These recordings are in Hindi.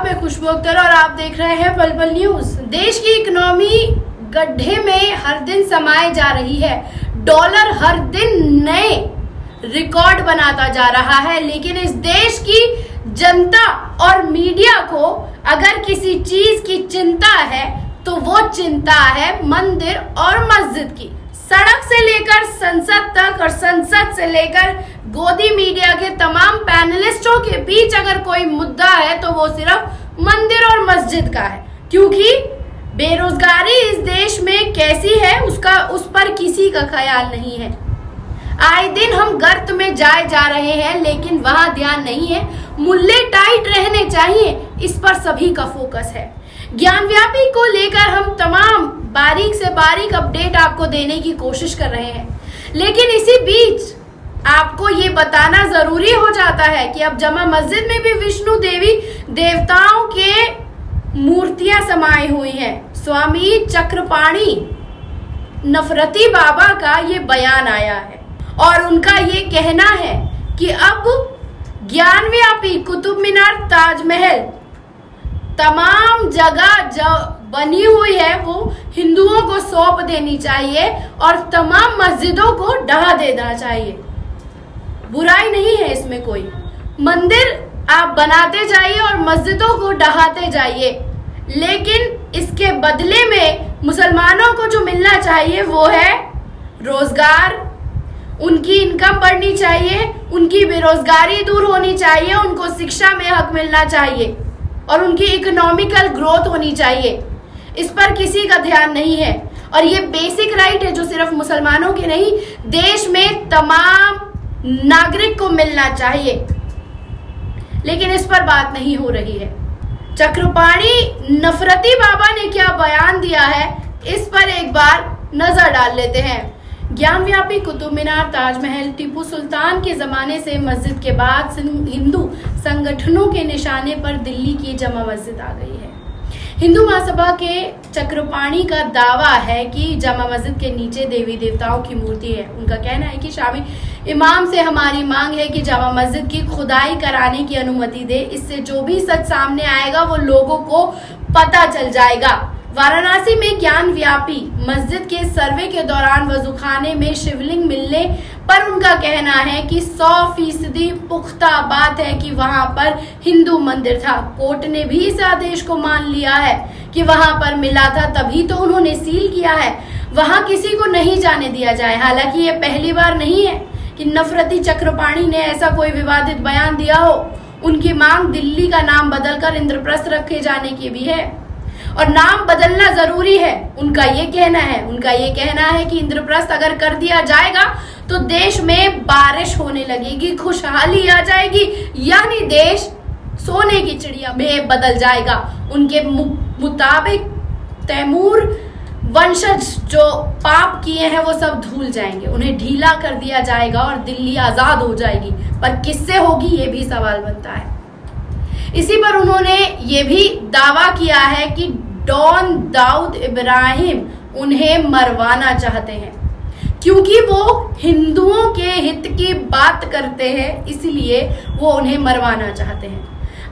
मैं खुशबू अख्तर और आप देख रहे हैं पल पल न्यूज। देश की इकोनॉमी गड्ढे में हर दिन समाये जा रही है। डॉलर हर दिन नए रिकॉर्ड बनाता जा रहा है, लेकिन इस देश की जनता और मीडिया को अगर किसी चीज की चिंता है तो वो चिंता है मंदिर और मस्जिद की। सड़क से लेकर संसद तक और संसद से लेकर गोदी मीडिया के तमाम पैनलिस्टों के बीच अगर कोई मुद्दा है तो वो सिर्फ मंदिर और मस्जिद का है, क्योंकि बेरोजगारी इस देश में कैसी है उस पर किसी का ख्याल नहीं है। आए दिन हम गर्त में जाए जा रहे हैं, लेकिन वहां ध्यान नहीं है। मूल्य टाइट रहने चाहिए, इस पर सभी का फोकस है। ज्ञानव्यापी को लेकर हम तमाम बारीक से बारीक अपडेट आपको देने की कोशिश कर रहे हैं, लेकिन इसी बीच आपको ये बताना जरूरी हो जाता है कि अब जमा मस्जिद में भी विष्णु देवी देवताओं के मूर्तियां समाई हुई हैं। स्वामी चक्रपाणी नफरती बाबा का ये बयान आया है और उनका ये कहना है कि अब ज्ञानव्यापी, कुतुब मीनार, ताजमहल, तमाम जगह जो बनी हुई है वो हिंदुओं को सौंप देनी चाहिए और तमाम मस्जिदों को ढहा देना चाहिए। बुराई नहीं है इसमें कोई। मंदिर आप बनाते जाइए और मस्जिदों को ढहाते जाइए, लेकिन इसके बदले में मुसलमानों को जो मिलना चाहिए वो है रोजगार। उनकी इनकम बढ़नी चाहिए, उनकी बेरोजगारी दूर होनी चाहिए, उनको शिक्षा में हक मिलना चाहिए और उनकी इकोनॉमिकल ग्रोथ होनी चाहिए। इस पर किसी का ध्यान नहीं है और ये बेसिक राइट है जो सिर्फ मुसलमानों के नहीं, देश में तमाम नागरिक को मिलना चाहिए, लेकिन इस पर बात नहीं हो रही है। चक्रपाणी नफरती बाबा ने क्या बयान दिया है, इस पर एक बार नजर डाल लेते हैं। ज्ञानव्यापी, कुतुब मीनार, ताजमहल, टीपू सुल्तान के जमाने से मस्जिद के बाद हिंदू संगठनों के निशाने पर दिल्ली की जमा मस्जिद आ गई है। हिंदू महासभा के चक्रपाणी का दावा है कि जमा मस्जिद के नीचे देवी देवताओं की मूर्ति है। उनका कहना है कि शामी इमाम से हमारी मांग है कि जमा मस्जिद की खुदाई कराने की अनुमति दे, इससे जो भी सच सामने आएगा वो लोगों को पता चल जाएगा। वाराणसी में ज्ञानव्यापी मस्जिद के सर्वे के दौरान वजूखाने में शिवलिंग मिलने पर उनका कहना है कि 100% पुख्ता बात है कि वहां पर हिंदू मंदिर था। कोर्ट ने भी इस आदेश को मान लिया है कि वहां पर मिला था, तभी तो उन्होंने सील किया है। वहां किसी को नहीं जाने दिया जाए। हालांकि ये पहली बार नहीं है कि नफरती चक्रपाणी ने ऐसा कोई विवादित बयान दिया हो। उनकी मांग दिल्ली का नाम बदलकर इंद्रप्रस्थ रखे जाने की भी है और नाम बदलना जरूरी है। उनका ये कहना है कि इंद्रप्रस्थ अगर कर दिया जाएगा तो देश में बारिश होने लगेगी, खुशहाली आ जाएगी, यानी देश सोने की चिड़िया में बदल जाएगा। उनके मुताबिक तैमूर वंशज जो पाप किए हैं वो सब धूल जाएंगे, उन्हें ढीला कर दिया जाएगा और दिल्ली आजाद हो जाएगी। पर किससे होगी ये भी सवाल बनता है। इसी पर उन्होंने ये भी दावा किया है कि डॉन दाऊद इब्राहिम उन्हें मरवाना चाहते हैं, क्योंकि वो हिंदुओं के हित की बात करते हैं, इसलिए वो उन्हें मरवाना चाहते हैं।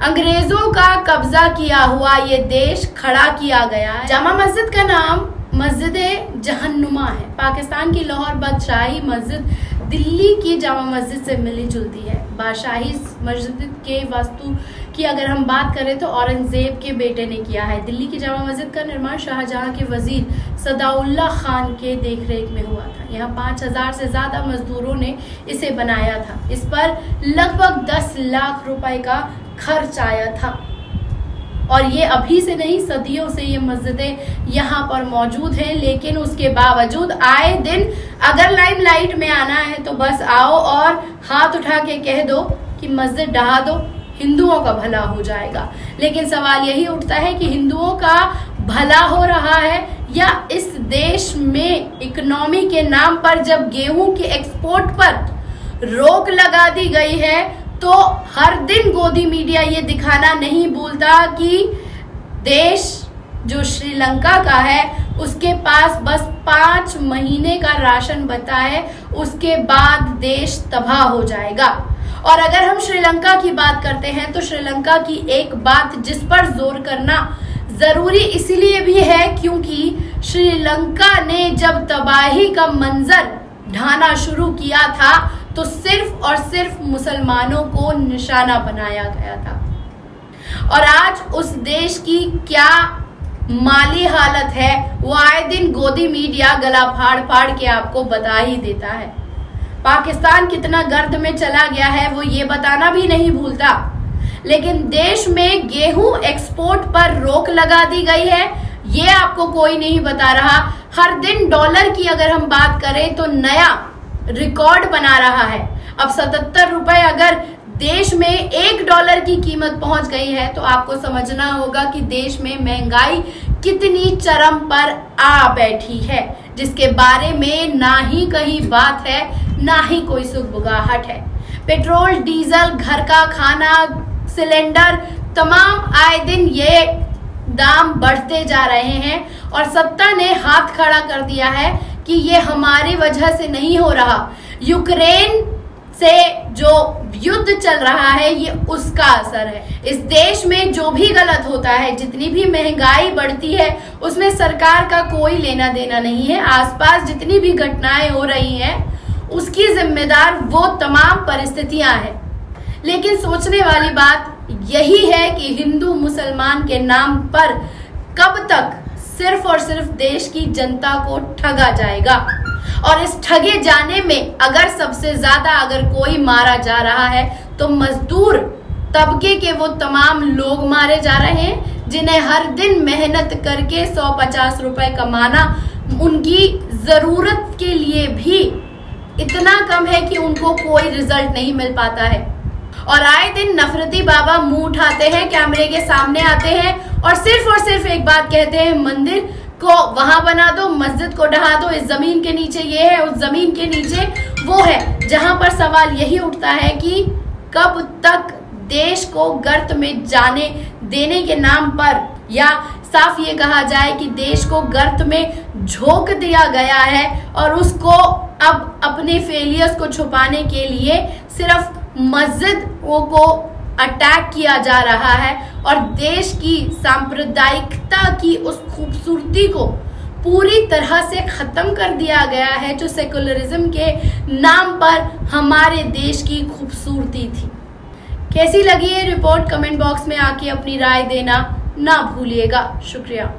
अंग्रेजों का कब्जा किया हुआ ये देश खड़ा किया गया। जामा मस्जिद का नाम मस्जिद जहन्नुमा है। पाकिस्तान की लाहौर बादशाही मस्जिद दिल्ली की जामा मस्जिद से मिली जुलती है। बादशाही मस्जिद के वास्तु की अगर हम बात करें तो औरंगजेब के बेटे ने किया है। दिल्ली की जामा मस्जिद का निर्माण शाहजहां के वजीर सदाउल्ला खान के देखरेख में हुआ था। यहाँ 5000 से ज्यादा मजदूरों ने इसे बनाया था। इस पर लगभग 10 लाख रुपए का खर्च आया था और ये अभी से नहीं, सदियों से ये मस्जिदें यहाँ पर मौजूद हैं। लेकिन उसके बावजूद आए दिन अगर लाइमलाइट में आना है तो बस आओ और हाथ उठा के कह दो कि मस्जिद ढहा दो, हिंदुओं का भला हो जाएगा। लेकिन सवाल यही उठता है कि हिंदुओं का भला हो रहा है या इस देश में इकोनॉमी के नाम पर जब गेहूं के एक्सपोर्ट पर रोक लगा दी गई है तो हर दिन गोदी मीडिया ये दिखाना नहीं भूलता कि देश जो श्रीलंका का है उसके पास बस 5 महीने का राशन बचा है, उसके बाद देश तबाह हो जाएगा। और अगर हम श्रीलंका की बात करते हैं तो श्रीलंका की एक बात जिस पर जोर करना जरूरी इसलिए भी है क्योंकि श्रीलंका ने जब तबाही का मंजर ढाना शुरू किया था तो सिर्फ और सिर्फ मुसलमानों को निशाना बनाया गया था। और आज उस देश की क्या माली हालत है वो आए दिन गोदी मीडिया गला फाड़ फाड़ के आपको बता ही देता है। पाकिस्तान कितना गर्द में चला गया है वो ये बताना भी नहीं भूलता। लेकिन देश में गेहूं एक्सपोर्ट पर रोक लगा दी गई है ये आपको कोई नहीं बता रहा। हर दिन डॉलर की अगर हम बात करें तो नया रिकॉर्ड बना रहा है। अब 77 रुपए अगर देश में $1 की कीमत पहुंच गई है तो आपको समझना होगा कि देश में महंगाई कितनी चरम पर आ बैठी है, जिसके बारे में ना ही कहीं बात है ना ही कोई सुगबुगाहट है। पेट्रोल, डीजल, घर का खाना, सिलेंडर तमाम आए दिन ये दाम बढ़ते जा रहे हैं और सत्ता ने हाथ खड़ा कर दिया है कि ये हमारी वजह से नहीं हो रहा। यूक्रेन से जो युद्ध चल रहा है ये उसका असर है। इस देश में जो भी गलत होता है, जितनी भी महंगाई बढ़ती है उसमें सरकार का कोई लेना देना नहीं है। आसपास जितनी भी घटनाएं हो रही हैं उसकी जिम्मेदार वो तमाम परिस्थितियां हैं। लेकिन सोचने वाली बात यही है कि हिंदू मुसलमान के नाम पर कब तक सिर्फ और सिर्फ देश की जनता को ठगा जाएगा। और इस ठगे जाने में अगर सबसे ज्यादा अगर कोई मारा जा रहा है तो मजदूर तबके के वो तमाम लोग मारे जा रहे हैं जिन्हें हर दिन मेहनत करके 150 रुपए कमाना उनकी जरूरत के लिए भी इतना कम है कि उनको कोई रिजल्ट नहीं मिल पाता है। और आए दिन नफरती बाबा मुंह उठाते हैं, कैमरे के सामने आते हैं और सिर्फ एक बात कहते हैं, मंदिर को वहां बना दो, मस्जिद को ढहा दो, इस जमीन के नीचे ये है, उस जमीन के नीचे वो है। जहां पर सवाल यही उठता है कि कब तक देश को गर्त में जाने देने के नाम पर, या साफ ये कहा जाए कि देश को गर्त में झोंक दिया गया है और उसको अब अपने फेलियर्स को छुपाने के लिए सिर्फ मस्जिदों को अटैक किया जा रहा है और देश की सांप्रदायिकता की उस खूबसूरती को पूरी तरह से खत्म कर दिया गया है जो सेकुलरिज्म के नाम पर हमारे देश की खूबसूरती थी। कैसी लगी ये रिपोर्ट कमेंट बॉक्स में आके अपनी राय देना ना भूलिएगा। शुक्रिया।